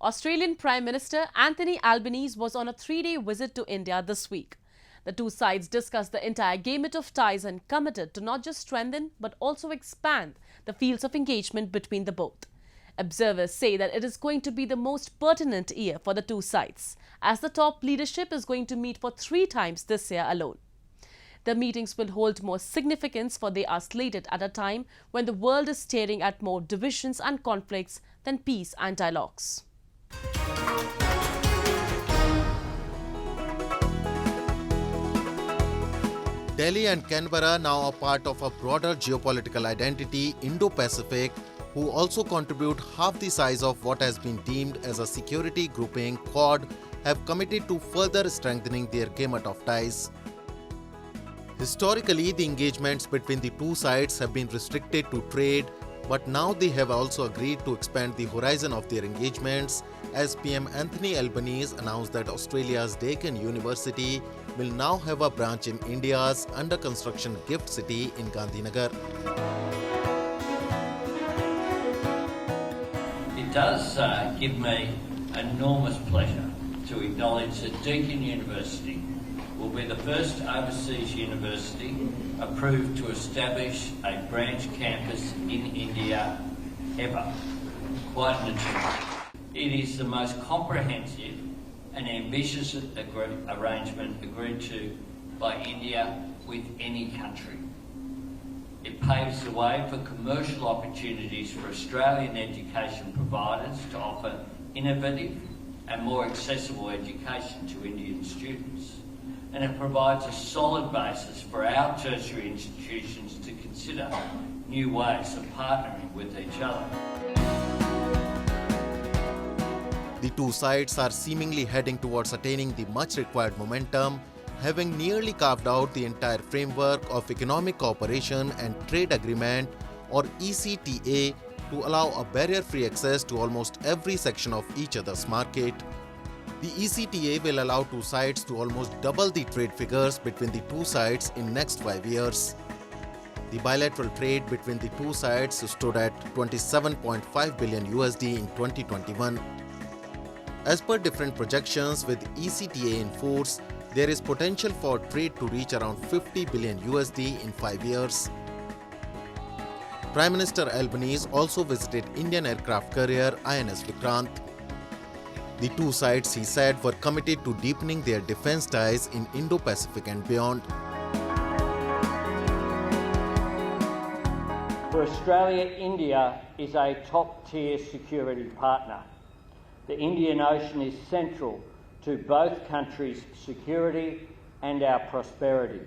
Australian Prime Minister Anthony Albanese was on a 3-day visit to India this week. The two sides discussed the entire gamut of ties and committed to not just strengthen but also expand the fields of engagement between the both. Observers say that it is going to be the most pertinent year for the two sides, as the top leadership is going to meet for 3 times this year alone. The meetings will hold more significance, for they are slated at a time when the world is staring at more divisions and conflicts than peace and dialogues. Delhi and Canberra now are part of a broader geopolitical identity, Indo-Pacific, who also contribute half the size of what has been deemed as a security grouping, Quad, have committed to further strengthening their gamut of ties. Historically, the engagements between the two sides have been restricted to trade, but now they have also agreed to expand the horizon of their engagements, as PM Anthony Albanese announced that Australia's Deccan University will now have a branch in India's under-construction gift city in Gandhinagar. It does give me enormous pleasure to acknowledge that Deccan University will be the first overseas university approved to establish a branch campus in India ever. Quite an achievement. It is the most comprehensive and ambitious arrangement agreed to by India with any country. It paves the way for commercial opportunities for Australian education providers to offer innovative and more accessible education to Indian students. And it provides a solid basis for our tertiary institutions to consider new ways of partnering with each other. The two sides are seemingly heading towards attaining the much-required momentum, having nearly carved out the entire framework of Economic Cooperation and Trade Agreement, or ECTA, to allow a barrier-free access to almost every section of each other's market. The ECTA will allow two sides to almost double the trade figures between the two sides in next 5 years. The bilateral trade between the two sides stood at $27.5 billion USD in 2021. As per different projections, with ECTA in force, there is potential for trade to reach around $50 billion USD in 5 years. Prime Minister Albanese also visited Indian aircraft carrier INS Vikrant. The two sides, he said, were committed to deepening their defence ties in Indo-Pacific and beyond. For Australia, India is a top-tier security partner. The Indian Ocean is central to both countries' security and our prosperity.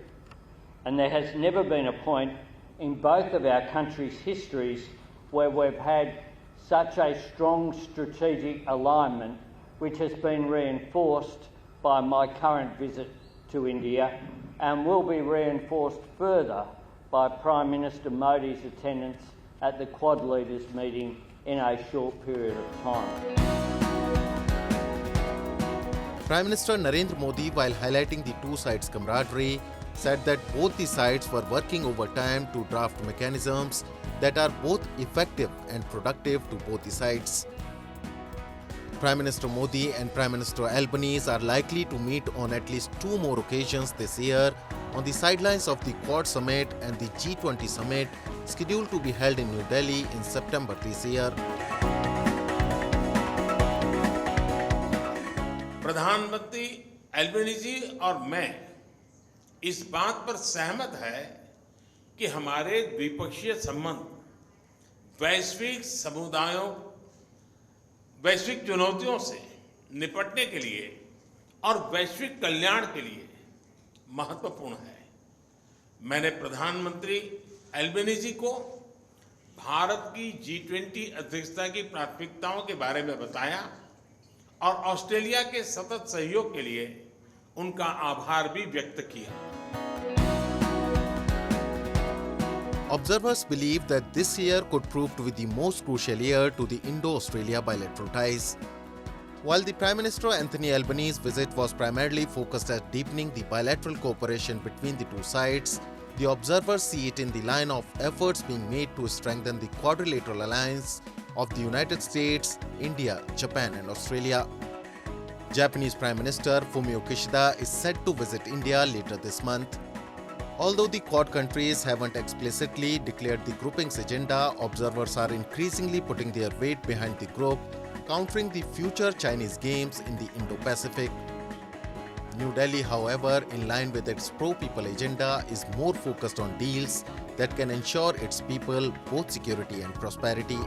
And there has never been a point in both of our countries' histories where we've had such a strong strategic alignment, which has been reinforced by my current visit to India and will be reinforced further by Prime Minister Modi's attendance at the Quad Leaders meeting in a short period of time. Prime Minister Narendra Modi, while highlighting the two sides' camaraderie, said that both the sides were working overtime to draft mechanisms that are both effective and productive to both the sides. Prime Minister Modi and Prime Minister Albanese are likely to meet on at least 2 more occasions this year on the sidelines of the Quad Summit and the G20 Summit, scheduled to be held in New Delhi in September this year. प्रधानमंत्री Albanese और मैं इस बात पर सहमत है कि हमारे द्विपक्षीय संबंध वैश्विक चुनौतियों से निपटने के लिए और वैश्विक कल्याण के लिए महत्वपूर्ण है। मैंने प्रधानमंत्री एल्बनीजी को भारत की G20 अध्यक्षता की प्राथमिकताओं के बारे में बताया और ऑस्ट्रेलिया के सतत सहयोग के लिए उनका आभार भी व्यक्त किया। Observers believe that this year could prove to be the most crucial year to the Indo-Australia bilateral ties. While the Prime Minister Anthony Albanese's visit was primarily focused at deepening the bilateral cooperation between the two sides, the observers see it in the line of efforts being made to strengthen the quadrilateral alliance of the United States, India, Japan and Australia. Japanese Prime Minister Fumio Kishida is set to visit India later this month. Although the Quad countries haven't explicitly declared the grouping's agenda, observers are increasingly putting their weight behind the group, countering the future Chinese games in the Indo-Pacific. New Delhi, however, in line with its pro-people agenda, is more focused on deals that can ensure its people both security and prosperity.